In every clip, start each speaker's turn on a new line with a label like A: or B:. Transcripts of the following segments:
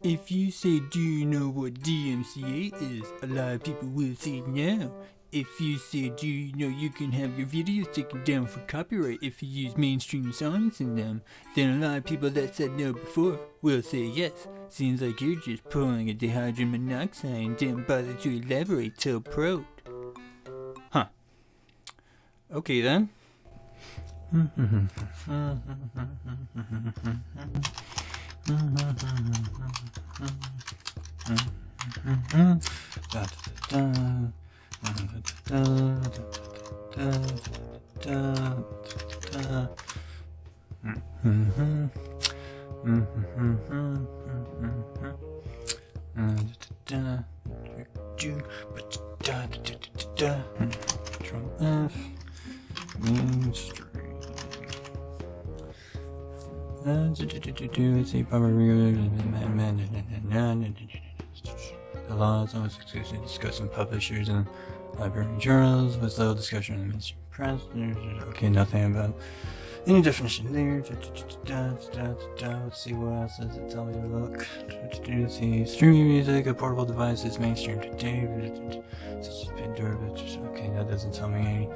A: If you say, do you know what DMCA is? A lot of people will say no. If you say, do you know you can have your videos taken down for copyright if you use mainstream songs in them? Then a lot of people that said no before will say yes. Seems like you're just pulling a dihydrogen monoxide and didn't bother to elaborate till prod. Huh. Okay then. Control F. Mainstream. The law is always exclusively discussing publishers and library journals with little discussion in the mainstream press. Okay, nothing about any definition there. Let's see what else does it tell me to look. See, streaming music, a portable device is mainstream today, such as Pandora. Okay, that doesn't tell me any.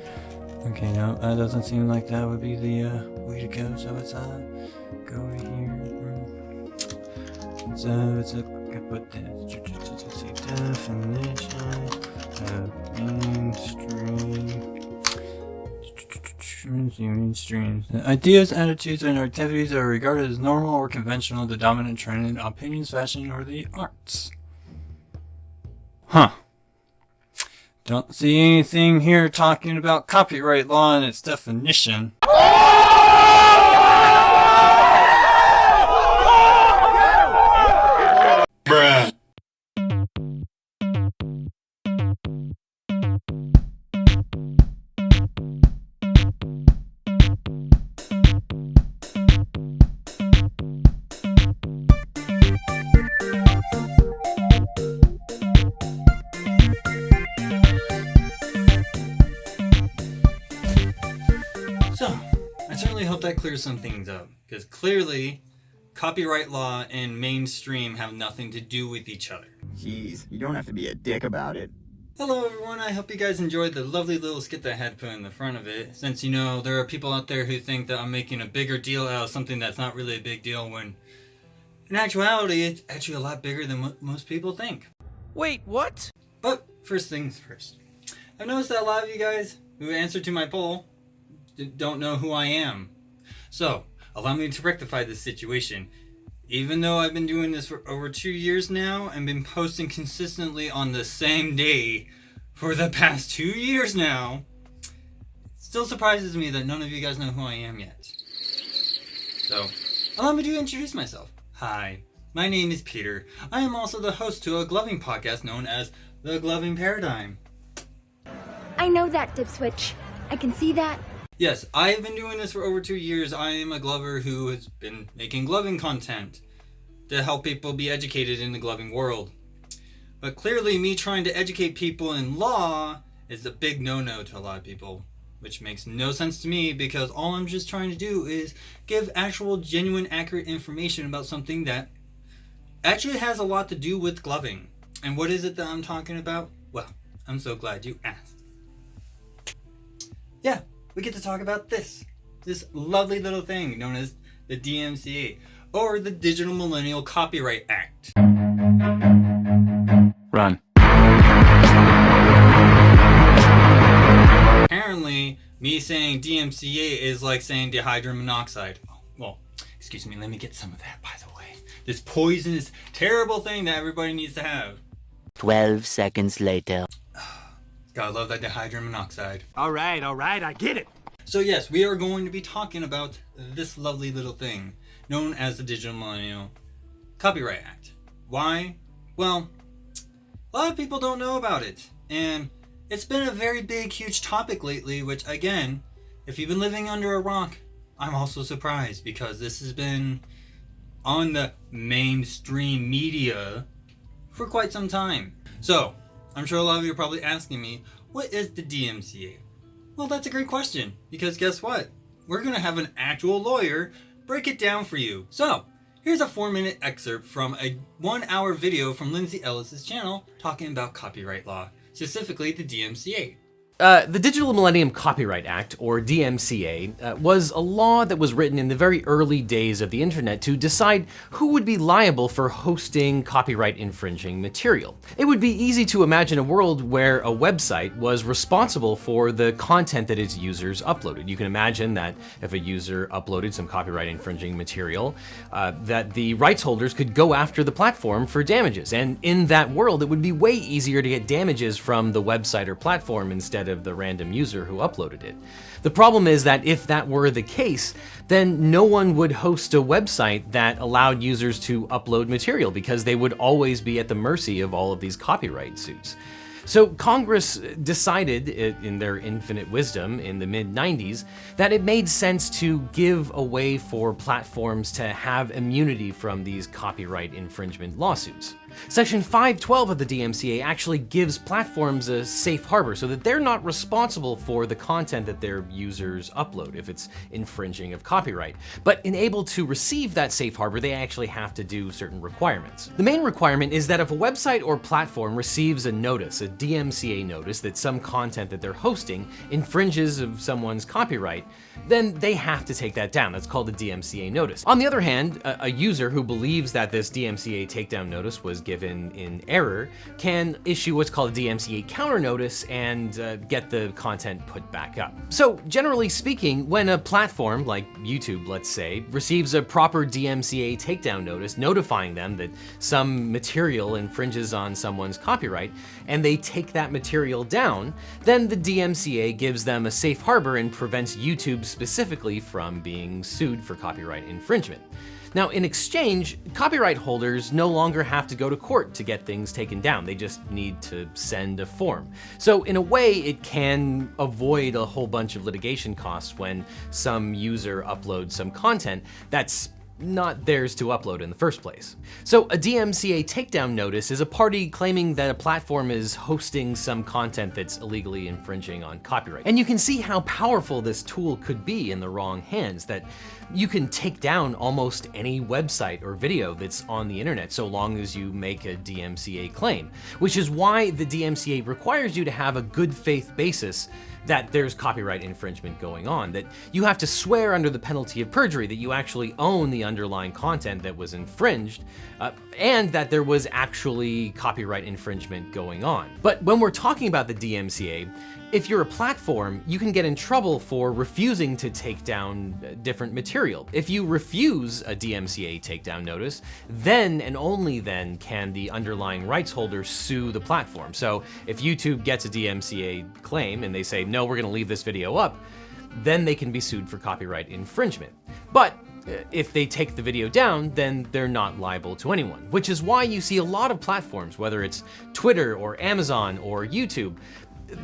A: Okay, no, that doesn't seem like that would be the way to go. So let's go over here. Let's put this. Let's see, definition of mainstream. Ideas, attitudes, and activities are regarded as normal or conventional, the dominant trend in opinions, fashion, or the arts. Huh. Don't see anything here talking about copyright law and its definition. Bruh. So, I certainly hope that clears some things up, because clearly, copyright law and mainstream have nothing to do with each other.
B: Jeez, you don't have to be a dick about it.
A: Hello everyone, I hope you guys enjoyed the lovely little skit that I had put in the front of it, since you know there are people out there who think that I'm making a bigger deal out of something that's not really a big deal, when in actuality it's actually a lot bigger than what most people think.
C: Wait, what?
A: But first things first. I've noticed that a lot of you guys who answered to my poll don't know who I am. So, allow me to rectify this situation. Even though I've been doing this for over 2 years now and been posting consistently on the same day for the past 2 years now, it still surprises me that none of you guys know who I am yet. So, allow me to introduce myself. Hi, my name is Peter. I am also the host to a gloving podcast known as The Gloving Paradigm.
D: I know that, Dipswitch. I can see that.
A: Yes, I have been doing this for over 2 years. I am a glover who has been making gloving content to help people be educated in the gloving world. But clearly me trying to educate people in law is a big no-no to a lot of people, which makes no sense to me because all I'm just trying to do is give actual, genuine, accurate information about something that actually has a lot to do with gloving. And what is it that I'm talking about? Well, I'm so glad you asked. Yeah. We get to talk about this lovely little thing known as the DMCA, or the Digital Millennial Copyright Act.
C: Run.
A: Apparently, me saying DMCA is like saying dihydrogen monoxide. Oh, well, excuse me, let me get some of that, by the way. This poisonous, terrible thing that everybody needs to have.
E: 12 seconds later.
A: Gotta love that dihydrogen monoxide.
C: All right, I get it.
A: So yes, we are going to be talking about this lovely little thing known as the Digital Millennial Copyright Act. Why? Well, a lot of people don't know about it, and it's been a very big, huge topic lately, which again, if you've been living under a rock, I'm also surprised because this has been on the mainstream media for quite some time. So, I'm sure a lot of you are probably asking me, what is the DMCA? Well, that's a great question, because guess what? We're going to have an actual lawyer break it down for you. So, Here's a 4-minute excerpt from a 1-hour video from Lindsay Ellis' channel talking about copyright law, specifically the DMCA.
F: The Digital Millennium Copyright Act, or DMCA, was a law that was written in the very early days of the internet to decide who would be liable for hosting copyright infringing material. It would be easy to imagine a world where a website was responsible for the content that its users uploaded. You can imagine that if a user uploaded some copyright infringing material, that the rights holders could go after the platform for damages. And in that world, it would be way easier to get damages from the website or platform instead of the random user who uploaded it. The problem is that if that were the case, then no one would host a website that allowed users to upload material because they would always be at the mercy of all of these copyright suits. So Congress decided, in their infinite wisdom in the mid-90s, that it made sense to give a way for platforms to have immunity from these copyright infringement lawsuits. Section 512 of the DMCA actually gives platforms a safe harbor so that they're not responsible for the content that their users upload if it's infringing of copyright. But in able to receive that safe harbor, they actually have to do certain requirements. The main requirement is that if a website or platform receives a notice, a DMCA notice, that some content that they're hosting infringes of someone's copyright, then they have to take that down. That's called a DMCA notice. On the other hand, a user who believes that this DMCA takedown notice was given in error can issue what's called a DMCA counter notice and get the content put back up. So generally speaking, when a platform like YouTube, let's say, receives a proper DMCA takedown notice notifying them that some material infringes on someone's copyright, and they take that material down, then the DMCA gives them a safe harbor and prevents YouTube specifically from being sued for copyright infringement. Now, in exchange, copyright holders no longer have to go to court to get things taken down. They just need to send a form. So in a way, it can avoid a whole bunch of litigation costs when some user uploads some content that's not theirs to upload in the first place. So a DMCA takedown notice is a party claiming that a platform is hosting some content that's illegally infringing on copyright. And you can see how powerful this tool could be in the wrong hands, that you can take down almost any website or video that's on the internet so long as you make a DMCA claim, which is why the DMCA requires you to have a good faith basis that there's copyright infringement going on, that you have to swear under the penalty of perjury that you actually own the underlying content that was infringed, and that there was actually copyright infringement going on. But when we're talking about the DMCA, if you're a platform, you can get in trouble for refusing to take down different material. If you refuse a DMCA takedown notice, then and only then can the underlying rights holder sue the platform. So if YouTube gets a DMCA claim and they say, no, we're gonna leave this video up, then they can be sued for copyright infringement. But if they take the video down, then they're not liable to anyone, which is why you see a lot of platforms, whether it's Twitter or Amazon or YouTube,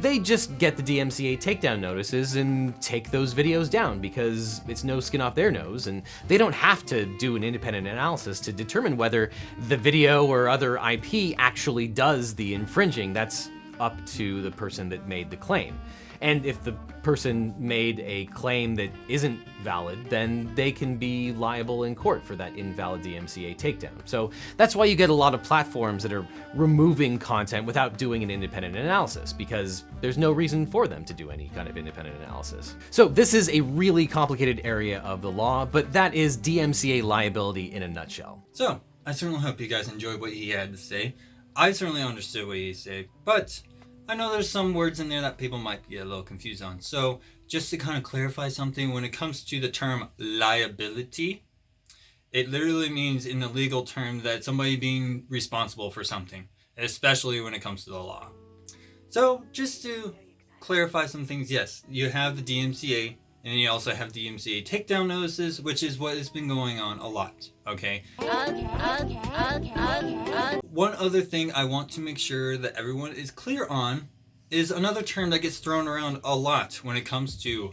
F: they just get the DMCA takedown notices and take those videos down because it's no skin off their nose, and they don't have to do an independent analysis to determine whether the video or other IP actually does the infringing. That's up to the person that made the claim. And if the person made a claim that isn't valid, then they can be liable in court for that invalid DMCA takedown. So that's why you get a lot of platforms that are removing content without doing an independent analysis, because there's no reason for them to do any kind of independent analysis. So this is a really complicated area of the law, but that is DMCA liability in a nutshell.
A: So, I certainly hope you guys enjoyed what he had to say. I certainly understood what he said, but I know there's some words in there that people might get a little confused on. So just to kind of clarify something, when it comes to the term liability, it literally means in the legal term that somebody being responsible for something, especially when it comes to the law. So just to clarify some things, yes, you have the DMCA, and then you also have DMCA takedown notices, which is what has been going on a lot, okay? One other thing I want to make sure that everyone is clear on is another term that gets thrown around a lot when it comes to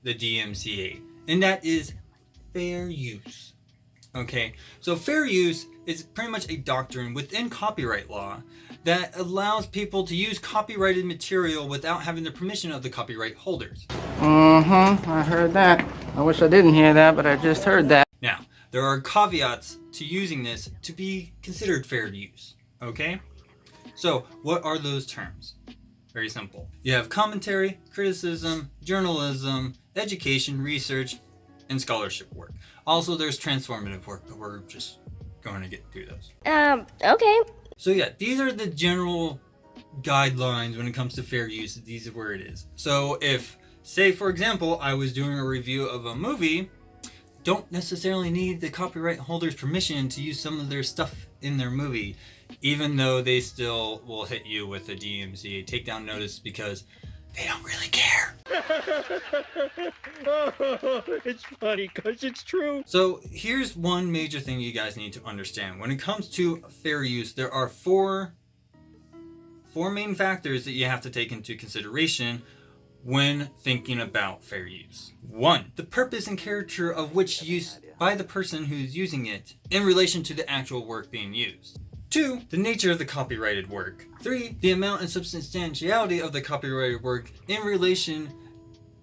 A: the DMCA, and that is fair use, okay? So fair use is pretty much a doctrine within copyright law that allows people to use copyrighted material without having the permission of the copyright holders.
G: I heard that. I wish I didn't hear that, but I just heard that.
A: Now, there are caveats to using this to be considered fair use, okay? So, what are those terms? Very simple. You have commentary, criticism, journalism, education, research, and scholarship work. Also, there's transformative work, but we're just going to get through those.
D: Okay.
A: So yeah, these are the general guidelines when it comes to fair use. These are where it is. So if, say for example, I was doing a review of a movie, don't necessarily need the copyright holder's permission to use some of their stuff in their movie, even though they still will hit you with a DMCA takedown notice because they don't really care.
C: It's funny because it's true.
A: So here's one major thing you guys need to understand. When it comes to fair use, there are four main factors that you have to take into consideration when thinking about fair use. 1, the purpose and character of which use by the person who's using it in relation to the actual work being used. 2, the nature of the copyrighted work. 3, the amount and substantiality of the copyrighted work in relation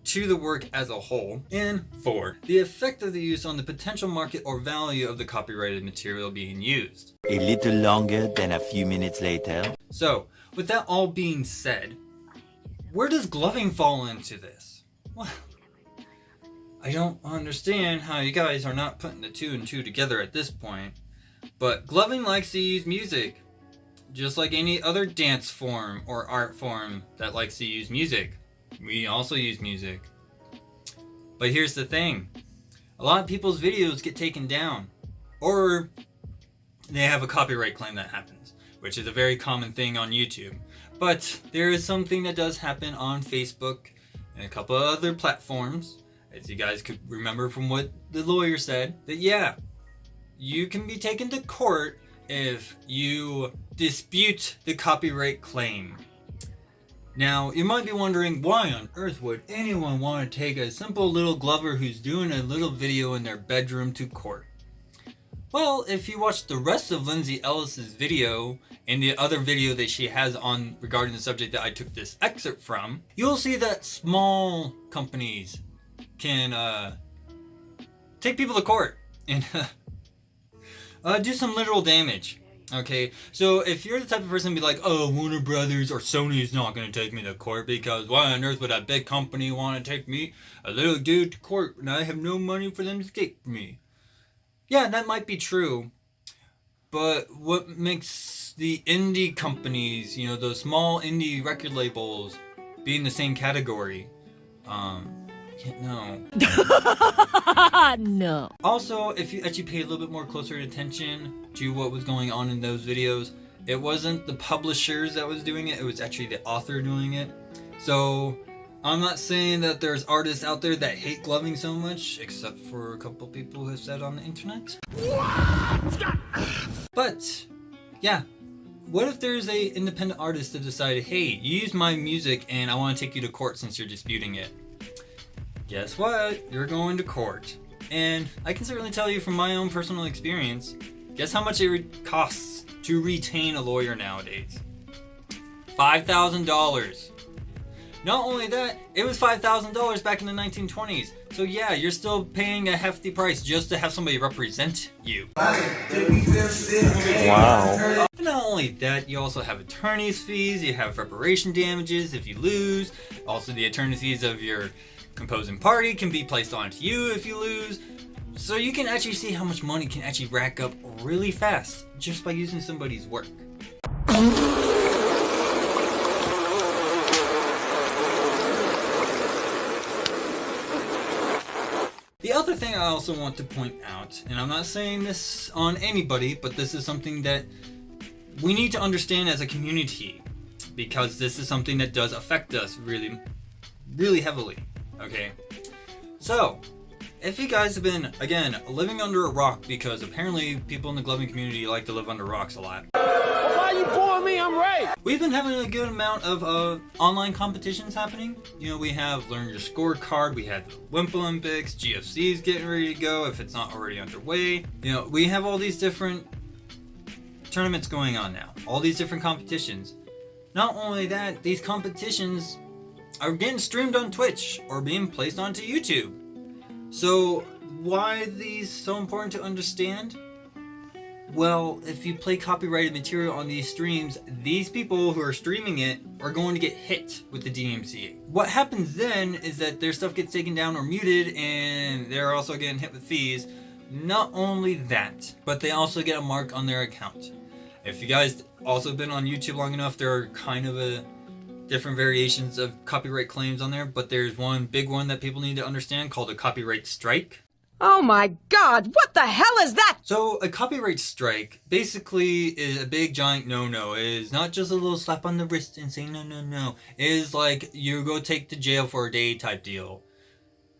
A: to the work as a whole. And 4, the effect of the use on the potential market or value of the copyrighted material being used.
E: A little longer than a few minutes later.
A: So, with that all being said, where does gloving fall into this? Well, I don't understand how you guys are not putting the 2 and 2 together at this point. But gloving likes to use music, just like any other dance form or art form that likes to use music. We also use music. But here's the thing. A lot of people's videos get taken down, or they have a copyright claim that happens, which is a very common thing on YouTube. But there is something that does happen on Facebook and a couple of other platforms, as you guys could remember from what the lawyer said, that yeah, you can be taken to court if you dispute the copyright claim. Now, you might be wondering, why on earth would anyone want to take a simple little glover who's doing a little video in their bedroom to court? Well, if you watch the rest of Lindsay Ellis's video and the other video that she has on regarding the subject that I took this excerpt from, you'll see that small companies can take people to court and do some literal damage. Okay, so if you're the type of person to be like, oh, Warner Brothers or Sony is not going to take me to court because why on earth would a big company want to take me, a little dude, to court when I have no money for them to take me? Yeah, that might be true. But what makes the indie companies, you know, those small indie record labels, be in the same category? No.
G: No.
A: Also, if you actually pay a little bit more closer attention to what was going on in those videos, it wasn't the publishers that was doing it, it was actually the author doing it. So, I'm not saying that there's artists out there that hate gloving so much, except for a couple people who have said on the internet. But, yeah. What if there's a independent artist that decided, hey, you use my music and I want to take you to court since you're disputing it? Guess what? You're going to court. And I can certainly tell you from my own personal experience, guess how much it costs to retain a lawyer nowadays? $5,000. Not only that, it was $5,000 back in the 1920s. So yeah, you're still paying a hefty price just to have somebody represent you.
E: Wow.
A: And not only that, you also have attorney's fees, you have reparation damages if you lose. Also, the attorney's fees of your composing party can be placed onto you if you lose. So you can actually see how much money can actually rack up really fast just by using somebody's work. The other thing I also want to point out, and I'm not saying this on anybody, but this is something that we need to understand as a community, because this is something that does affect us really, really heavily. Okay, so if you guys have been, again, living under a rock, because apparently people in the gloving community like to live under rocks a lot.
C: Why you pouring me? I'm right.
A: We've been having a good amount of online competitions happening. You know, we have Learn Your Scorecard, we had the Wimp Olympics, GFC is getting ready to go if it's not already underway. You know, we have all these different tournaments going on now, all these different competitions. Not only that, these competitions are getting streamed on Twitch or being placed onto YouTube. So why are these so important to understand? Well, if you play copyrighted material on these streams, these people who are streaming it are going to get hit with the DMCA. What happens then is that their stuff gets taken down or muted, and they're also getting hit with fees. Not only that, but they also get a mark on their account. If you guys also been on YouTube long enough, there are kind of different variations of copyright claims on there, but there's one big one that people need to understand called a copyright strike.
G: Oh my God, what the hell is that?
A: So a copyright strike basically is a big giant no-no. It is not just a little slap on the wrist and say no. It is like you go take to jail for a day type deal.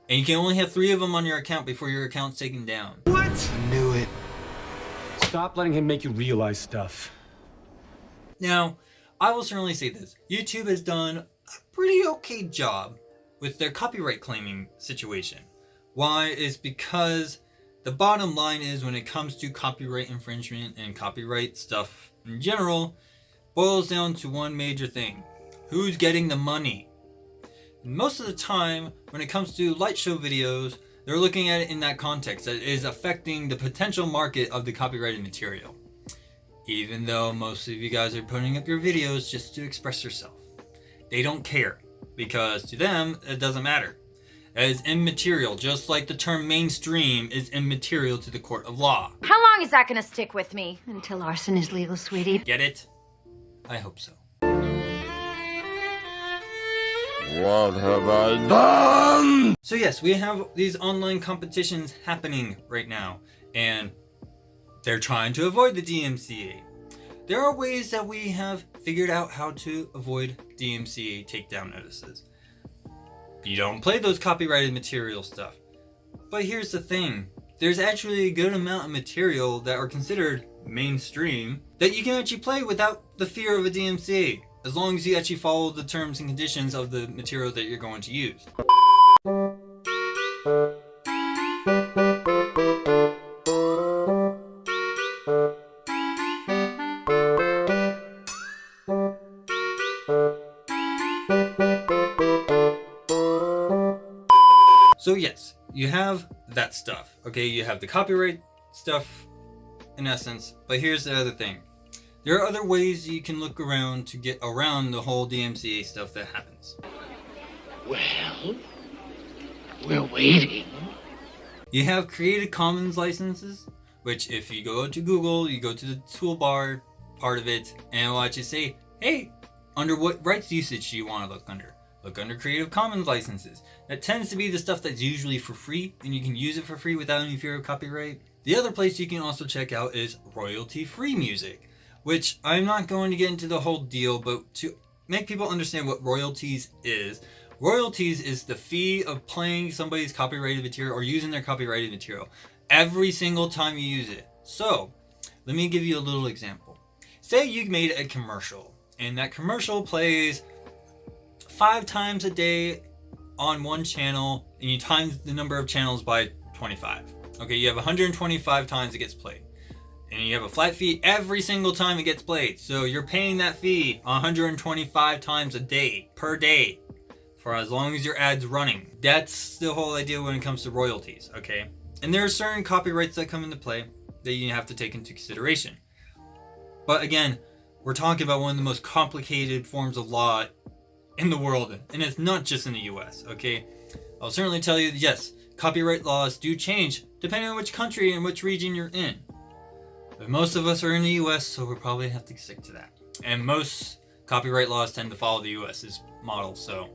A: And you can only have 3 of them on your account before your account's taken down.
C: What?
B: Knew it.
C: Stop letting him make you realize stuff.
A: Now, I will certainly say this. YouTube has done a pretty okay job with their copyright claiming situation. Why? Is because the bottom line is when it comes to copyright infringement and copyright stuff in general, boils down to one major thing. Who's getting the money? And most of the time, when it comes to light show videos, they're looking at it in that context, that it is affecting the potential market of the copyrighted material. Even though most of you guys are putting up your videos just to express yourself. They don't care, because to them, it doesn't matter. It is immaterial, just like the term mainstream is immaterial to the court of law.
D: How long is that gonna stick with me?
H: Until arson is legal, sweetie.
A: Get it? I hope so.
C: What have I done?
A: So yes, we have these online competitions happening right now, and they're trying to avoid the DMCA. There are ways that we have figured out how to avoid DMCA takedown notices. You don't play those copyrighted material stuff. But here's the thing. There's actually a good amount of material that are considered mainstream that you can actually play without the fear of a DMCA, as long as you actually follow the terms and conditions of the material that you're going to use. So yes, you have that stuff, okay? You have the copyright stuff in essence, but here's the other thing. There are other ways you can look around to get around the whole DMCA stuff that happens.
C: Well, we're waiting.
A: You have Creative Commons licenses, which if you go to Google, you go to the toolbar part of it, and it will actually say, hey, under what rights usage do you want to look under? Look under Creative Commons licenses. That tends to be the stuff that's usually for free, and you can use it for free without any fear of copyright. The other place you can also check out is royalty-free music, which I'm not going to get into the whole deal, but to make people understand what royalties is the fee of playing somebody's copyrighted material or using their copyrighted material every single time you use it. So, let me give you a little example. Say you made a commercial, and that commercial plays 5 times a day on one channel, and you times the number of channels by 25. Okay, you have 125 times it gets played. And you have a flat fee every single time it gets played. So you're paying that fee 125 times a day, per day, for as long as your ad's running. That's the whole idea when it comes to royalties, okay? And there are certain copyrights that come into play that you have to take into consideration. But again, we're talking about one of the most complicated forms of law in the world, and it's not just in the US, okay? I'll certainly tell you, yes, copyright laws do change depending on which country and which region you're in. But most of us are in the US, so we'll probably have to stick to that. And most copyright laws tend to follow the US's model, so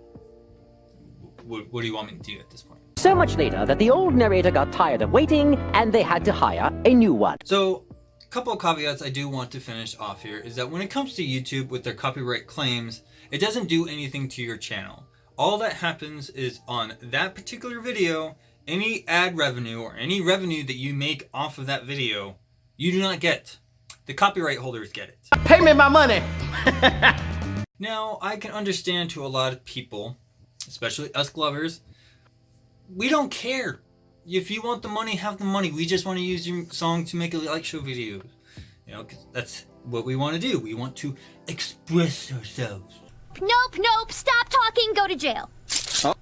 A: what do you want me to do at this point?
I: So much later that the old narrator got tired of waiting and they had to hire a new one.
A: So, a couple of caveats I do want to finish off here is that when it comes to YouTube with their copyright claims, it doesn't do anything to your channel. All that happens is on that particular video, any ad revenue or any revenue that you make off of that video, you do not get. The copyright holders get it.
I: Pay me my money!
A: Now, I can understand to a lot of people, especially us Glovers, we don't care. If you want the money, have the money. We just want to use your song to make a light show video. You know, 'cause that's what we want to do. We want to express ourselves.
D: Nope, stop talking, go to jail.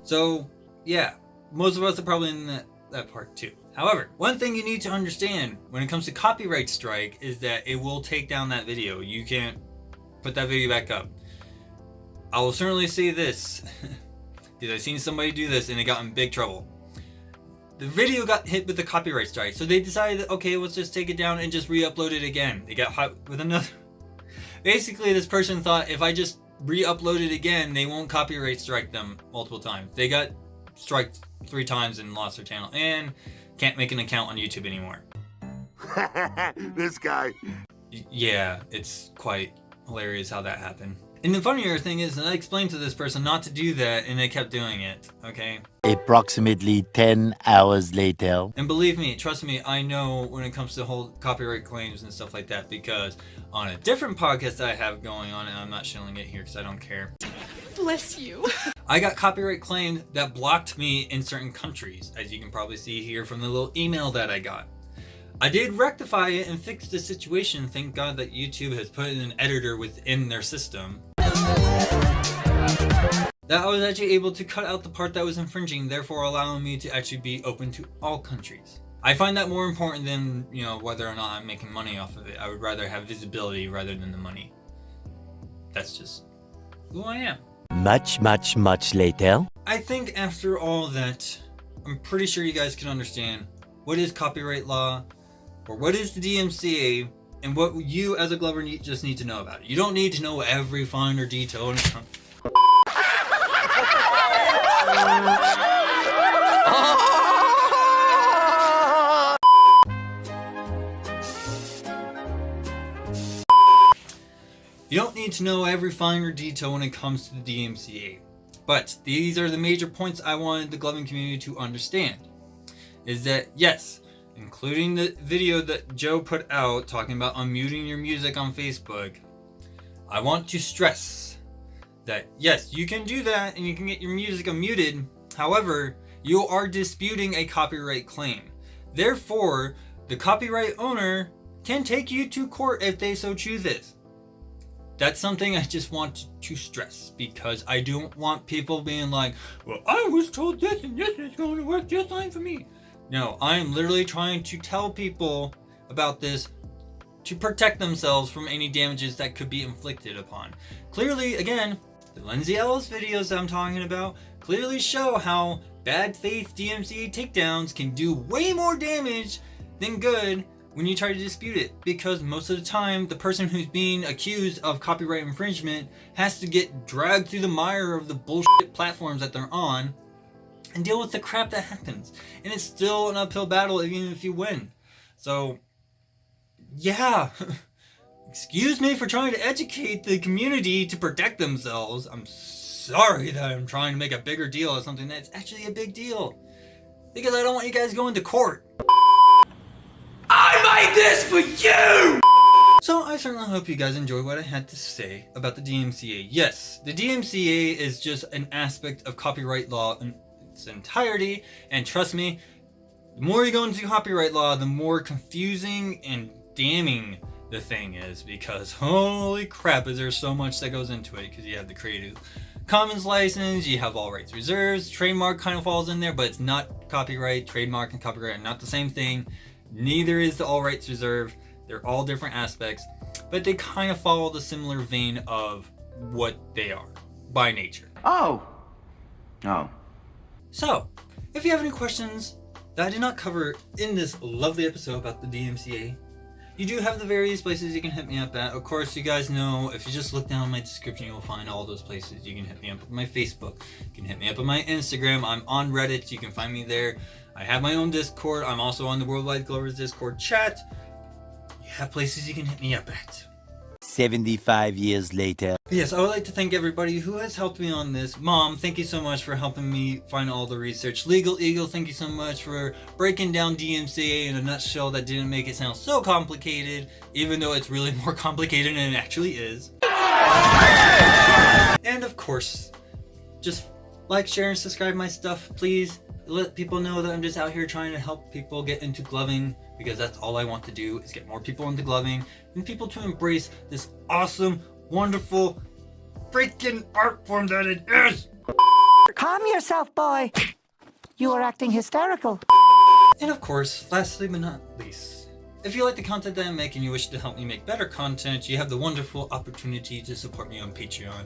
A: So, yeah, most of us are probably in that part too. However, one thing you need to understand when it comes to copyright strike is that it will take down that video. You can't put that video back up. I will certainly say this, because I've seen somebody do this and they got in big trouble. The video got hit with the copyright strike, so they decided that, okay, let's just take it down and just re-upload it again. They got hit with another. Basically, this person thought if I just re-upload it again, they won't copyright strike them multiple times. They got striked 3 times and lost their channel and can't make an account on YouTube anymore.
J: This guy.
A: Yeah, it's quite hilarious how that happened. And the funnier thing is that I explained to this person not to do that and they kept doing it, okay?
E: Approximately 10 hours later.
A: And believe me, trust me, I know when it comes to whole copyright claims and stuff like that, because on a different podcast that I have going on, and I'm not showing it here because I don't care.
G: Bless you.
A: I got copyright claimed that blocked me in certain countries, as you can probably see here from the little email that I got. I did rectify it and fix the situation. Thank God that YouTube has put in an editor within their system. That I was actually able to cut out the part that was infringing, therefore allowing me to actually be open to all countries. I find that more important than, you know, whether or not I'm making money off of it. I would rather have visibility rather than the money. That's just who I am.
E: Much later.
A: I think after all that, I'm pretty sure you guys can understand what is copyright law, or what is the DMCA, and what you as a Glover just need to know about it. You don't need to know every finer detail. You don't need to know every finer detail when it comes to the DMCA. But these are the major points I wanted the gloving community to understand. Is that, yes, including the video that Joe put out talking about unmuting your music on Facebook, I want to stress that yes, you can do that and you can get your music unmuted. However, you are disputing a copyright claim. Therefore, the copyright owner can take you to court if they so chooses. That's something I just want to stress, because I don't want people being like, well, I was told this and this is going to work just fine for me. No, I am literally trying to tell people about this to protect themselves from any damages that could be inflicted upon. Clearly, again, the Lindsay Ellis videos that I'm talking about clearly show how bad faith DMCA takedowns can do way more damage than good when you try to dispute it, because most of the time the person who's being accused of copyright infringement has to get dragged through the mire of the bullshit platforms that they're on and deal with the crap that happens. And it's still an uphill battle even if you win. So, yeah. Excuse me for trying to educate the community to protect themselves. I'm sorry that I'm trying to make a bigger deal of something that's actually a big deal. Because I don't want you guys going to court. I made this for you! So I certainly hope you guys enjoyed what I had to say about the DMCA. Yes, the DMCA is just an aspect of copyright law in its entirety, and trust me, the more you go into copyright law, the more confusing and damning the thing is, because holy crap is there so much that goes into it, because you have the Creative Commons license, you have all rights reserved, trademark kind of falls in there, but it's not copyright. Trademark and copyright are not the same thing. Neither is the all rights reserved. They're all different aspects, but they kind of follow the similar vein of what they are by nature.
B: Oh.
A: So, if you have any questions that I did not cover in this lovely episode about the DMCA, you do have the various places you can hit me up at. Of course, you guys know, if you just look down in my description, you'll find all those places. You can hit me up on my Facebook. You can hit me up on my Instagram. I'm on Reddit. You can find me there. I have my own Discord. I'm also on the Worldwide Glovers Discord chat. You have places you can hit me up at.
E: 75 years later.
A: Yes, I would like to thank everybody who has helped me on this. Mom, thank you so much for helping me find all the research. LegalEagle, thank you so much for breaking down DMCA in a nutshell that didn't make it sound so complicated, even though it's really more complicated than it actually is. And of course, just like, share, and subscribe my stuff, please. Let people know that I'm just out here trying to help people get into gloving, because that's all I want to do, is get more people into gloving and people to embrace this awesome, wonderful, freaking art form that it is.
I: Calm yourself, boy. You are acting hysterical.
A: And of course, lastly but not least, if you like the content that I make and you wish to help me make better content, you have the wonderful opportunity to support me on Patreon.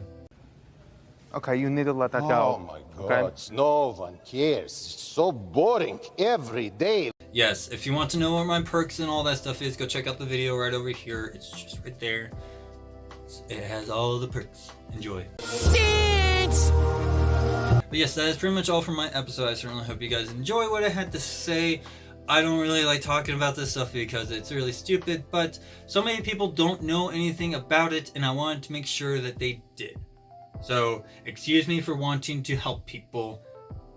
K: Okay, you need to let that go.
J: Oh my God, no one cares. It's so boring every day.
A: Yes, if you want to know what my perks and all that stuff is, go check out the video right over here. It's just right there. It has all the perks. Enjoy. But yes, that is pretty much all for my episode. I certainly hope you guys enjoy what I had to say. I don't really like talking about this stuff because it's really stupid, but so many people don't know anything about it, and I wanted to make sure that they did. So, excuse me for wanting to help people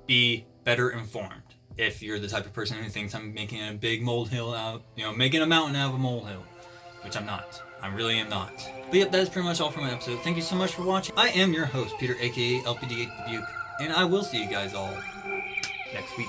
A: be better informed. If you're the type of person who thinks I'm making a big molehill out, making a mountain out of a molehill, which I'm not. I really am not. But yep, that is pretty much all for my episode. Thank you so much for watching. I am your host, Peter, aka LPD8 the Buke, and I will see you guys all next week.